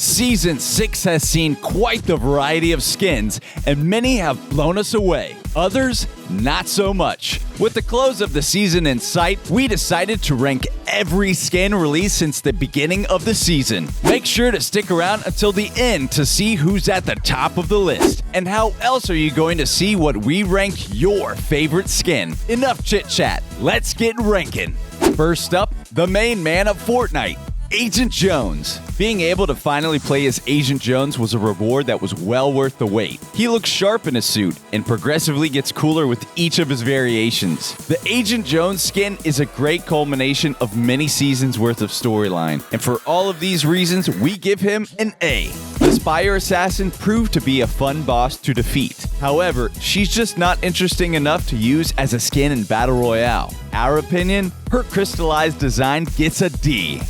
Season 6 has seen quite the variety of skins, and many have blown us away. Others, not so much. With the close of the season in sight, we decided to rank every skin released since the beginning of the season. Make sure to stick around until the end to see who's at the top of the list. And how else are you going to see what we ranked your favorite skin? Enough chit-chat, let's get ranking. First up, the main man of Fortnite, Agent Jones. Being able to finally play as Agent Jones was a reward that was well worth the wait. He looks sharp in his suit and progressively gets cooler with each of his variations. The Agent Jones skin is a great culmination of many seasons worth of storyline, and for all of these reasons, we give him an A. The Spire Assassin proved to be a fun boss to defeat. However, she's just not interesting enough to use as a skin in Battle Royale. Our opinion, her crystallized design gets a D.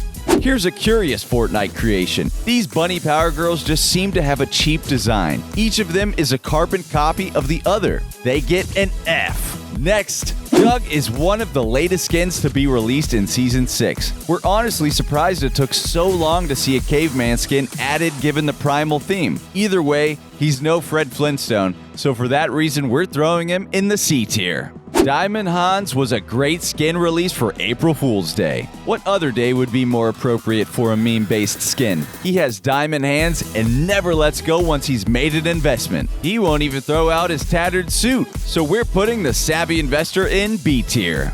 Here's a curious Fortnite creation. These bunny power girls just seem to have a cheap design. Each of them is a carbon copy of the other. They get an F. Next, Doug is one of the latest skins to be released in Season 6. We're honestly surprised it took so long to see a caveman skin added given the primal theme. Either way, he's no Fred Flintstone, so for that reason we're throwing him in the C tier. Diamond Hans was a great skin release for April Fool's Day. What other day would be more appropriate for a meme-based skin? He has diamond hands and never lets go once he's made an investment. He won't even throw out his tattered suit, so we're putting the savvy investor in B tier.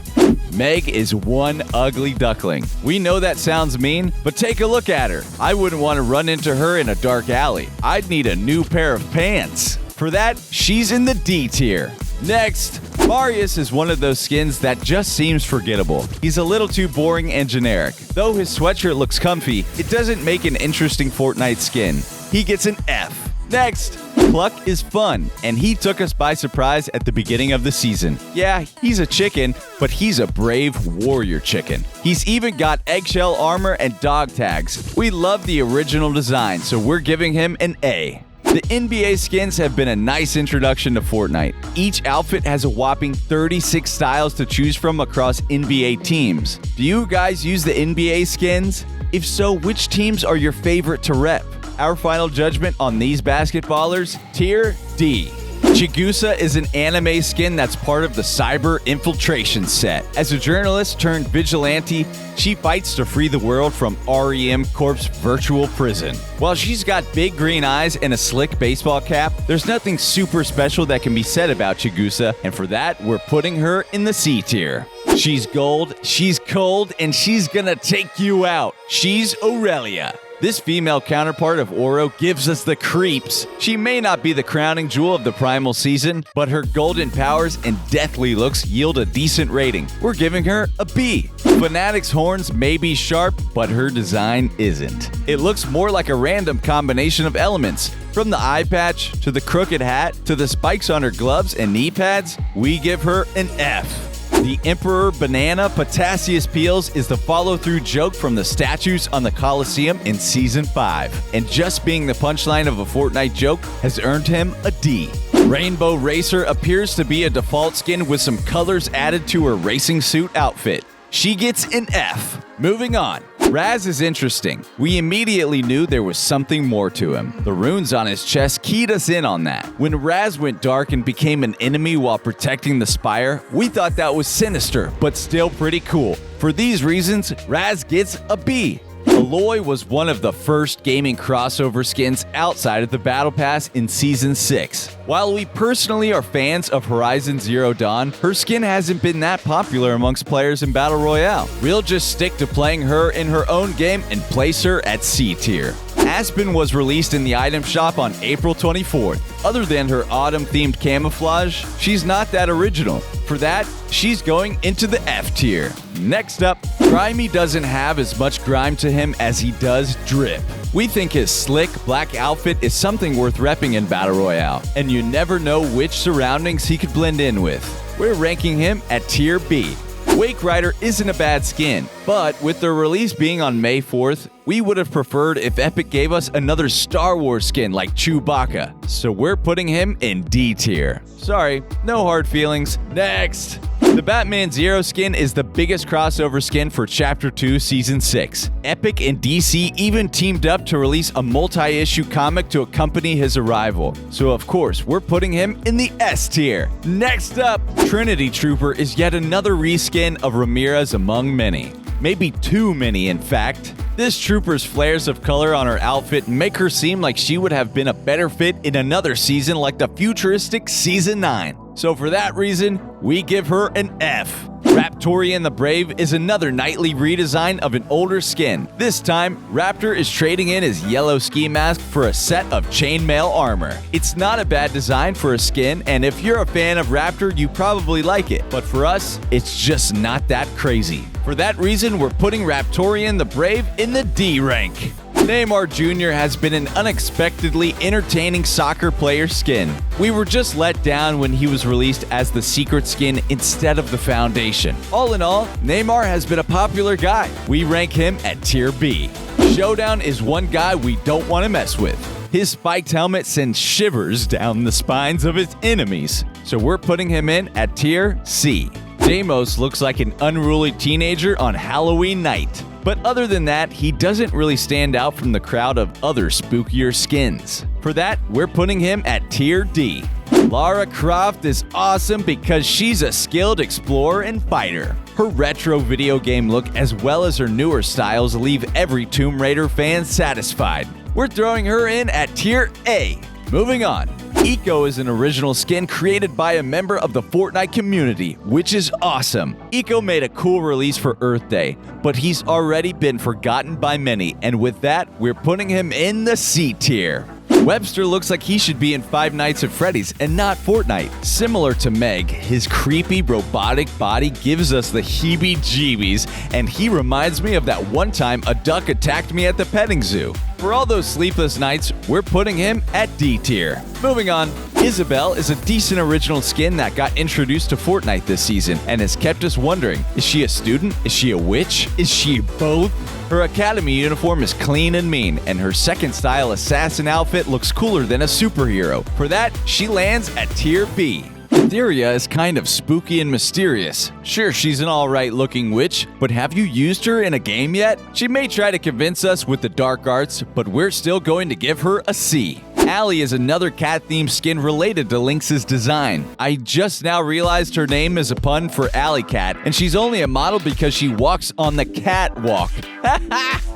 Meg is one ugly duckling. We know that sounds mean, but take a look at her. I wouldn't want to run into her in a dark alley. I'd need a new pair of pants. For that, she's in the D tier. Next, Marius is one of those skins that just seems forgettable. He's a little too boring and generic. Though his sweatshirt looks comfy, it doesn't make an interesting Fortnite skin. He gets an F. Next, Pluck is fun, and he took us by surprise at the beginning of the season. Yeah, he's a chicken, but he's a brave warrior chicken. He's even got eggshell armor and dog tags. We love the original design, so we're giving him an A. The NBA skins have been a nice introduction to Fortnite. Each outfit has a whopping 36 styles to choose from across NBA teams. Do you guys use the NBA skins? If so, which teams are your favorite to rep? Our final judgment on these basketballers? Tier D. Chigusa is an anime skin that's part of the Cyber Infiltration set. As a journalist turned vigilante, she fights to free the world from REM Corp's virtual prison. While she's got big green eyes and a slick baseball cap, there's nothing super special that can be said about Chigusa, and for that, we're putting her in the C tier. She's gold, she's cold, and she's gonna take you out. She's Aurelia. This female counterpart of Oro gives us the creeps. She may not be the crowning jewel of the primal season, but her golden powers and deathly looks yield a decent rating. We're giving her a B. Fnatic's horns may be sharp, but her design isn't. It looks more like a random combination of elements. From the eye patch, to the crooked hat, to the spikes on her gloves and knee pads, we give her an F. The Emperor Banana Potassius Peels is the follow-through joke from the statues on the Colosseum in Season 5. And just being the punchline of a Fortnite joke has earned him a D. Rainbow Racer appears to be a default skin with some colors added to her racing suit outfit. She gets an F. Moving on. Raz is interesting. We immediately knew there was something more to him. The runes on his chest keyed us in on that. When Raz went dark and became an enemy while protecting the Spire, we thought that was sinister, but still pretty cool. For these reasons, Raz gets a B. Aloy was one of the first gaming crossover skins outside of the Battle Pass in Season 6. While we personally are fans of Horizon Zero Dawn, her skin hasn't been that popular amongst players in Battle Royale. We'll just stick to playing her in her own game and place her at C tier. Aspen was released in the item shop on April 24th. Other than her autumn-themed camouflage, she's not that original. For that, she's going into the F tier. Next up, Grimy doesn't have as much grime to him as he does drip. We think his slick, black outfit is something worth repping in Battle Royale, and you never know which surroundings he could blend in with. We're ranking him at Tier B. Wake Rider isn't a bad skin, but with their release being on May 4th, we would have preferred if Epic gave us another Star Wars skin like Chewbacca, so we're putting him in D tier. Sorry, no hard feelings. Next! The Batman Zero skin is the biggest crossover skin for Chapter 2 Season 6. Epic and DC even teamed up to release a multi-issue comic to accompany his arrival. So of course, we're putting him in the S tier. Next up, Trinity Trooper is yet another reskin of Ramirez among many. Maybe too many, in fact. This trooper's flares of color on her outfit make her seem like she would have been a better fit in another season like the futuristic Season 9. So for that reason, we give her an F. Raptorian the Brave is another nightly redesign of an older skin. This time, Raptor is trading in his yellow ski mask for a set of chainmail armor. It's not a bad design for a skin, and if you're a fan of Raptor, you probably like it. But for us, it's just not that crazy. For that reason, we're putting Raptorian the Brave in the D rank. Neymar Jr. has been an unexpectedly entertaining soccer player skin. We were just let down when he was released as the secret skin instead of the foundation. All in all, Neymar has been a popular guy. We rank him at tier B. Showdown is one guy we don't want to mess with. His spiked helmet sends shivers down the spines of his enemies, so we're putting him in at tier C. Deimos looks like an unruly teenager on Halloween night. But other than that, he doesn't really stand out from the crowd of other spookier skins. For that, we're putting him at tier D. Lara Croft is awesome because she's a skilled explorer and fighter. Her retro video game look as well as her newer styles leave every Tomb Raider fan satisfied. We're throwing her in at tier A. Moving on. Eco is an original skin created by a member of the Fortnite community, which is awesome. Eco made a cool release for Earth Day, but he's already been forgotten by many, and with that, we're putting him in the C tier. Webster looks like he should be in Five Nights at Freddy's and not Fortnite. Similar to Meg, his creepy robotic body gives us the heebie-jeebies, and he reminds me of that one time a duck attacked me at the petting zoo. For all those sleepless nights, we're putting him at D tier. Moving on, Isabelle is a decent original skin that got introduced to Fortnite this season and has kept us wondering, is she a student? Is she a witch? Is she both? Her academy uniform is clean and mean, and her second style assassin outfit looks cooler than a superhero. For that, she lands at tier B. Etheria is kind of spooky and mysterious. Sure, she's an alright looking witch, but have you used her in a game yet? She may try to convince us with the dark arts, but we're still going to give her a C. Allie is another cat-themed skin related to Lynx's design. I just now realized her name is a pun for Alley Cat, and she's only a model because she walks on the catwalk.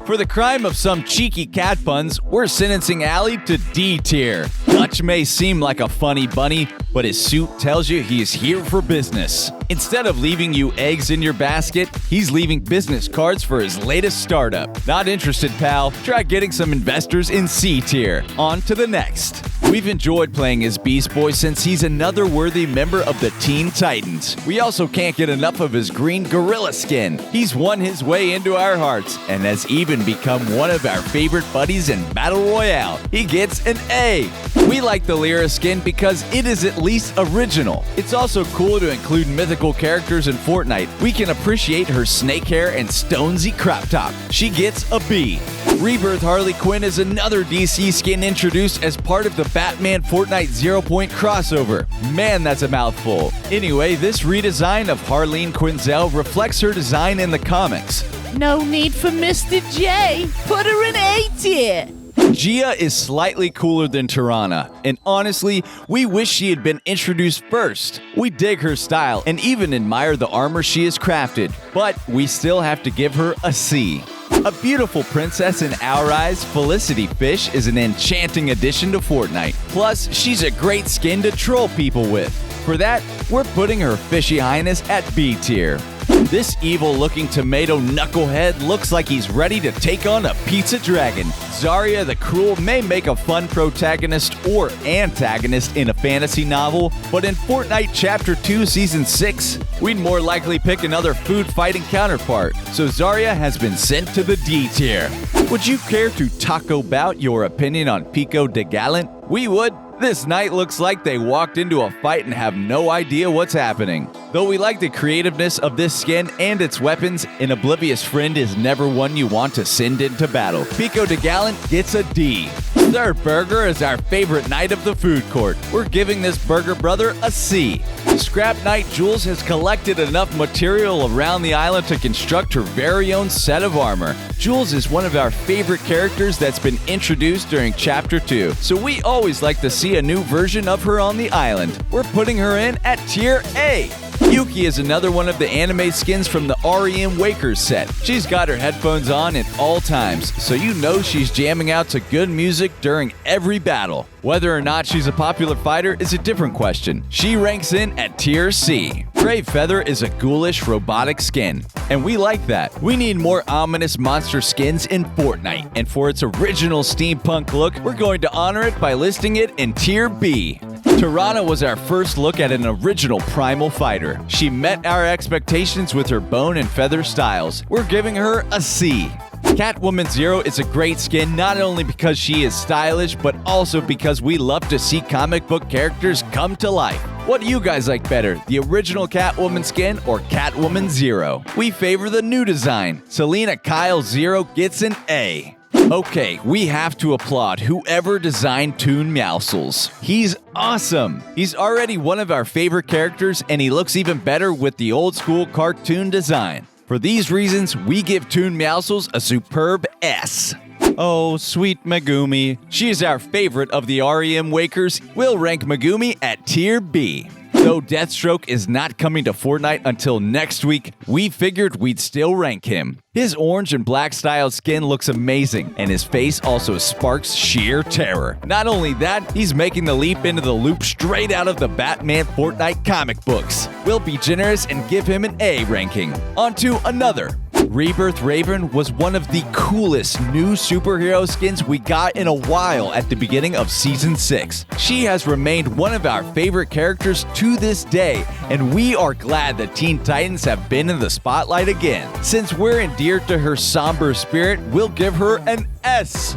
For the crime of some cheeky cat puns, we're sentencing Allie to D tier. Dutch may seem like a funny bunny, but his suit tells you he's here for business. Instead of leaving you eggs in your basket, he's leaving business cards for his latest startup. Not interested, pal? Try getting some investors in C tier. On to the next. We've enjoyed playing as Beast Boy since he's another worthy member of the Teen Titans. We also can't get enough of his green gorilla skin. He's won his way into our hearts and has even become one of our favorite buddies in Battle Royale. He gets an A. We like the Lyra skin because it is at least original. It's also cool to include mythical characters in Fortnite. We can appreciate her snake hair and Stonesy crop top. She gets a B. Rebirth Harley Quinn is another DC skin introduced as part of the Batman Fortnite 0-point crossover. Man, that's a mouthful. Anyway, this redesign of Harleen Quinzel reflects her design in the comics. No need for Mr. J. Put her in A tier. Gia is slightly cooler than Tirana, and honestly, we wish she had been introduced first. We dig her style and even admire the armor she has crafted, but we still have to give her a C. A beautiful princess in our eyes, Felicity Fish is an enchanting addition to Fortnite. Plus, she's a great skin to troll people with. For that, we're putting her fishy highness at B tier. This evil-looking tomato knucklehead looks like he's ready to take on a pizza dragon. Zarya the Cruel may make a fun protagonist or antagonist in a fantasy novel, but in Fortnite Chapter 2 Season 6, we'd more likely pick another food-fighting counterpart, so Zarya has been sent to the D tier. Would you care to talk about your opinion on Pico de Gallant? We would. This knight looks like they walked into a fight and have no idea what's happening. Though we like the creativeness of this skin and its weapons, an oblivious friend is never one you want to send into battle. Pico de Gallant gets a D. Third Burger is our favorite knight of the food court. We're giving this burger brother a C. Scrap Knight Jules has collected enough material around the island to construct her very own set of armor. Jules is one of our favorite characters that's been introduced during Chapter 2, so we always like to see a new version of her on the island. We're putting her in at Tier A. Yuki is another one of the anime skins from the REM Wakers set. She's got her headphones on at all times, so you know she's jamming out to good music during every battle. Whether or not she's a popular fighter is a different question. She ranks in at Tier C. Brave Feather is a ghoulish robotic skin, and we like that. We need more ominous monster skins in Fortnite, and for its original steampunk look, we're going to honor it by listing it in Tier B. Tirana was our first look at an original primal fighter. She met our expectations with her bone and feather styles. We're giving her a C. Catwoman Zero is a great skin not only because she is stylish, but also because we love to see comic book characters come to life. What do you guys like better, the original Catwoman skin or Catwoman Zero? We favor the new design. Selena Kyle Zero gets an A. Okay, we have to applaud whoever designed Toon Meowscles. He's awesome! He's already one of our favorite characters, and he looks even better with the old school cartoon design. For these reasons, we give Toon Meowscles a superb S. Oh, sweet Megumi. She is our favorite of the REM Wakers. We'll rank Megumi at Tier B. Though Deathstroke is not coming to Fortnite until next week, we figured we'd still rank him. His orange and black styled skin looks amazing, and his face also sparks sheer terror. Not only that, he's making the leap into the loop straight out of the Batman Fortnite comic books. We'll be generous and give him an A ranking. On to another. Rebirth Raven was one of the coolest new superhero skins we got in a while at the beginning of Season 6. She has remained one of our favorite characters to this day, and we are glad that Teen Titans have been in the spotlight again. Since we're endeared to her somber spirit, we'll give her an S.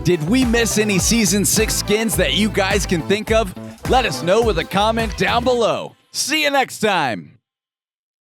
Did we miss any Season 6 skins that you guys can think of? Let us know with a comment down below. See you next time!